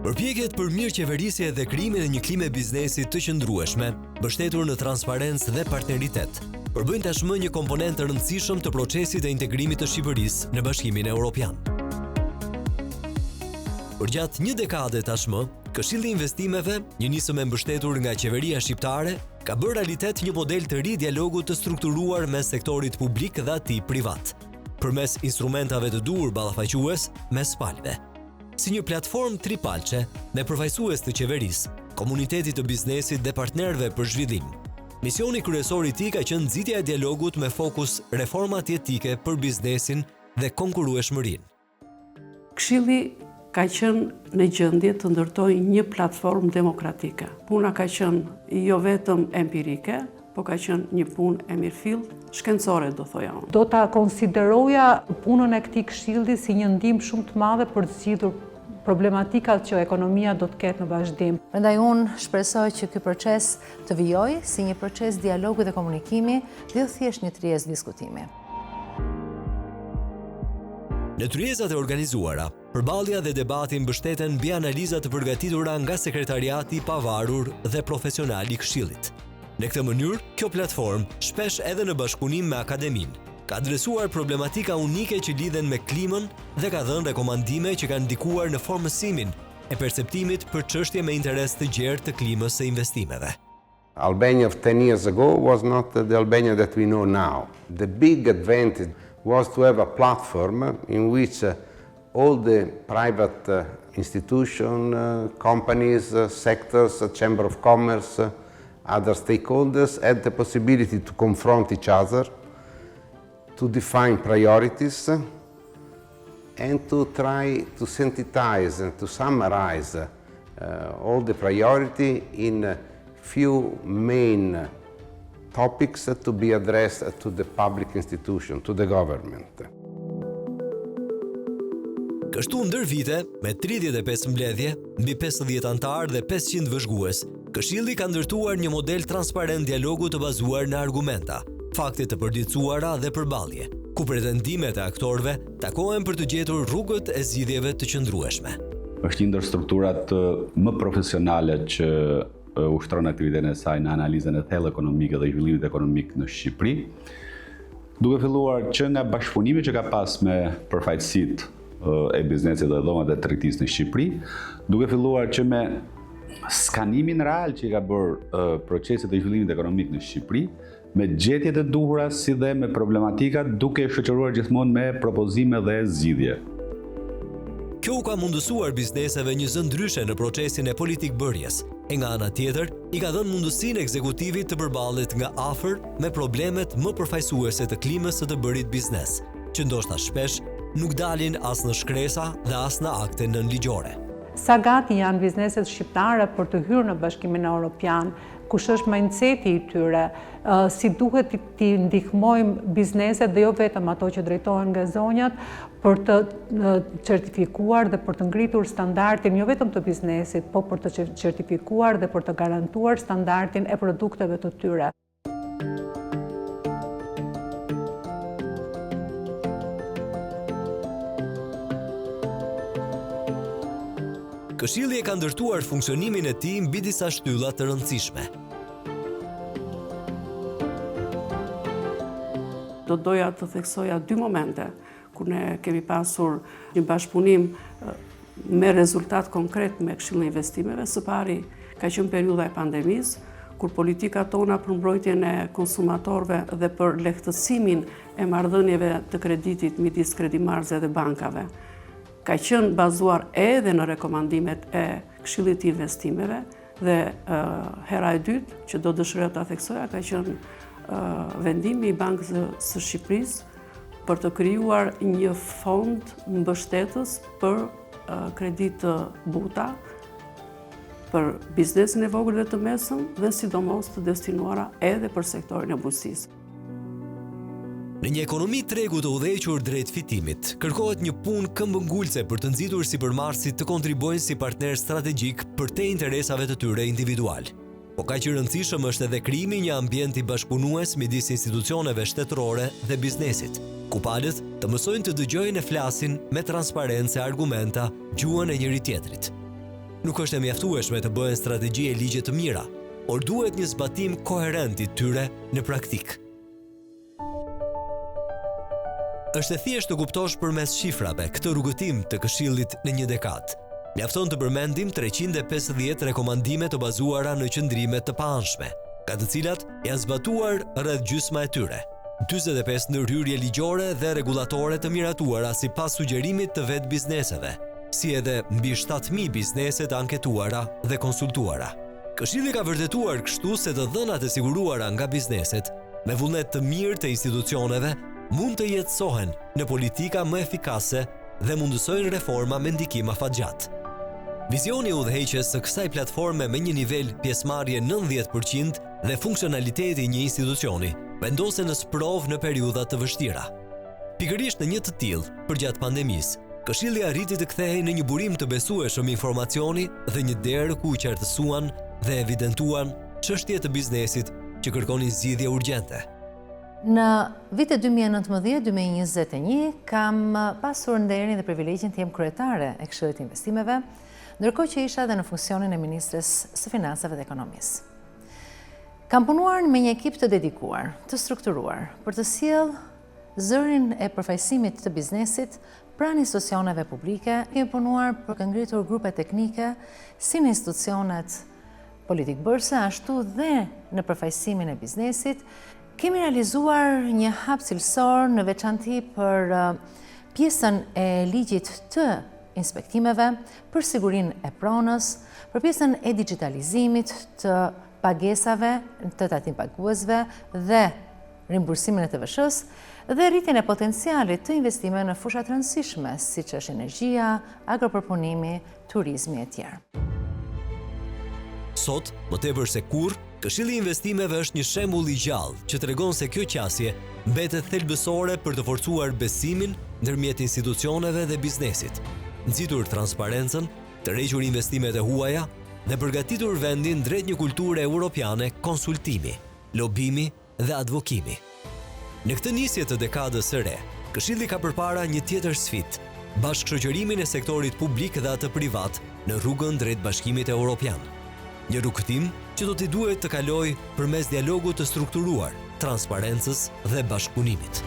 Përpjekjet për mirëqeverisje dhe krijimin e një klime biznesi të qëndrueshme, mbështetur në transparencë dhe partneritet, përbëjnë tashmë një komponent të rëndësishëm të procesit të integrimit të Shqipërisë në Bashkimin Evropian. Përgjatë një dekade tashmë, Këshilli i Investimeve, një nisëm e mbështetur nga qeveria shqiptare, ka bërë realitet një model të ri dialogu të strukturuar mes sektorit publik dhe atij privat, përmes instrumentave të duhur ballafaques mes palëve. Si një platformë tripalçe me përfaqësues të qeverisë, komunitetit të biznesit dhe partnerëve për zhvillim. Misioni kryesor i tij ka qenë nxitja e dialogut me fokus reformat jetike për biznesin dhe konkurrueshmërinë. Këshilli ka qenë në gjendje të ndërtojë një platformë demokratike. Puna ka qenë jo vetëm empirike, po ka qenë një punë e mirëfillt, shkencore do thoja unë. Do ta konsideroja punën e këtij këshilli si një ndihmë shumë të madhe për të zgjidhur problematikat që ekonomia do të ketë në vazhdim. Prandaj unë shpresoj që ky proces të vijojë si një proces dialogu dhe komunikimi, dhe jo thjesht një tryezë diskutimi. Në tryezat e organizuara, përballja dhe debati mbështeten mbi analiza të përgatitura nga sekretariati i pavarur dhe profesional i Këshillit. Në këtë mënyrë, kjo platformë, shpesh edhe në bashkëpunim me akademinë, ka adresuar problematika unike që lidhen me klimën dhe ka dhënë rekomandime që kanë ndikuar në formësimin e perceptimit për çështje me interes të gjerë të klimës së investimeve. Albania of 10 years ago was not the Albania that we know now. The big advantage was to have a platform in which all the private institutions, companies, sectors, Chamber of Commerce, other stakeholders had the possibility to confront each other, to define priorities, and to try to synthesize and to summarize all the priority in few main topics to be addressed to the public institution, to the government. Kështu ndër vite, me 35 mbledhje, mbi 50 antarë dhe 500 vëzhgues, Këshilli ka ndërtuar një model transparent dialogu të bazuar në argumenta, fakte të përditësuara dhe përballje, ku pretendimet e aktorëve takohen për të gjetur rrugët e zgjidhjeve të qëndrueshme. Është një ndër strukturat më profesionale që ushtron aktivitetin e saj në analizën e thellë ekonomike dhe zhvillimit ekonomik në Shqipëri, duke filluar që nga bashkëpunimi që ka pas me përfaqësitë e biznesit dhe dhomat e tregtisë në Shqipëri, duke filluar që me skanimin real që i ka bërë proceset e zhvillimit ekonomik në Shqipëri, me gjetjet e duhura si dhe me problematikat, duke shoqëruar gjithmonë me propozime dhe zgjidhje. Kjo u ka mundësuar bizneseve një zë ndryshe në procesin e politikbërjes, e nga ana tjetër, i ka dhënë mundësinë ekzekutivit të përballet nga afër me problemet më përfaqësuese të klimës së të bërit biznes, që ndoshta shpesh nuk dalin as në shkresa dhe as në akte nënligjore. Sa gati janë bizneset shqiptare për të hyrë në Bashkimin Evropian, kush është mindseti i tyre, si duhet t'i ndihmojmë bizneset dhe jo vetëm ato që drejtohen nga zonjat për të certifikuar dhe për të ngritur standardin jo vetëm të biznesit, po për të certifikuar dhe për të garantuar standardin e produkteve të tyre. Këshilli e ka ndërtuar funksionimin e tij mbi disa shtylla të rëndësishme. Do doja të theksoja 2 momente ku ne kemi pasur një bashkëpunim me rezultat konkret me Këshillin e Investimeve. Së pari ka qenë periudha e pandemisë, kur politikat tona për mbrojtjen e konsumatorëve dhe për lehtësimin e marrëdhënieve të kreditit midis kredimarrësve dhe bankave ka qenë bazuar edhe në rekomandimet e Këshillit të Investimeve dhe hera e dytë që do dëshiroja ta theksoja ka qenë vendimi i Bankës së Shqipërisë për të krijuar një fond mbështetës për kredit të buta për biznesin e vogël dhe të mesëm dhe sidomos të destinuara edhe për sektorin e bujqësisë. Në një ekonomi tregu të udhëhequr drejt fitimit, kërkohet një punë këmbëngulëse për të nxitur sipërmarrësit të kontribuojnë si partner strategjik për te interesave të tyre individual. Po kaq i rëndësishëm është edhe krijimi një ambient i bashkëpunues midis institucioneve shtetërore dhe biznesit, ku palët të mësojnë të dëgjojnë e flasin me transparencë e argumenta gjuhën e njëri tjetrit. Nuk është e mjaftueshme të bëhen strategji e ligje të mira, por duhet një zbatim koherent i tyre në praktik. Është e thjeshtë të kuptosh përmes shifrave këtë rrugëtim të Këshillit në një dekadë. Mjafton të përmendim 350 rekomandime të bazuara në qëndrime të paanshme, ka të cilat janë zbatuar rreth gjysma e tyre. 45 ndërhyrje ligjore dhe regulatore të miratuara sipas sugjerimit të vetë bizneseve, si edhe mbi 7.000 bizneset anketuara dhe konsultuara. Këshilli ka vërtetuar kështu se të dhënat e siguruara nga bizneset, me vullnet të mirë të institucioneve, mund të jetësohen në politika më efikase dhe mundësojnë reforma me ndikim afatgjat. Vizioni udhëheqës së kësaj platforme me një nivel pjesëmarrje 90% dhe funksionaliteti i një institucioni vendosen në sprov në periudha të vështira. Pikërisht në një të tillë, përgjatë pandemisë, Këshilli arriti të kthehej në një burim të besueshëm informacioni dhe një derë ku qartësuan dhe evidentuan çështje të biznesit që kërkonin zgjidhje urgjente. Në vitet 2019-2021 kam pasur nderin dhe privilegjin të jem kryetare e Këshillit të Investimeve, ndërkohë që isha edhe në funksionin e Ministres së Financave dhe Ekonomisë. Kam punuar me një ekip të dedikuar, të strukturuar, për të sjellë zërin e përfaqësimit të biznesit pranë institucioneve publike. Kemi punuar për të ngritur grupe teknike si në institucionet politik bërse, ashtu dhe në përfaqësimin e biznesit. Kemi realizuar një hap cilësor në veçanti për pjesën e ligjit të inspektimeve, për sigurinë e pronës, për pjesën e digitalizimit të pagesave të tatim paguesve dhe rimbursimin e TVSH-s dhe rritjen e potencialit të investimeve në fusha të rëndësishme, siç është energjia, agropërpunimi, turizmi e tjerë. Sot, më tepër se kurrë, Këshilli i Investimeve është një shembull i gjallë që tregon se kjo qasje mbetet thelbësore për të forcuar besimin ndërmjet institucioneve dhe biznesit, nxitur transparencën, tërhequr investimet e huaja dhe përgatitur vendin drejt një kulture europiane konsultimi, lobimi dhe advokimi. Në këtë nisje të dekadës së re, Këshilli ka përpara një tjetër sfidë, bashkëshoqërimin e sektorit publik dhe atë privat në rrugën drejt Bashkimit Evropian. Një rrugëtim që do t'i duhet të kalojë përmes dialogut të strukturuar, transparencës dhe bashkëpunimit.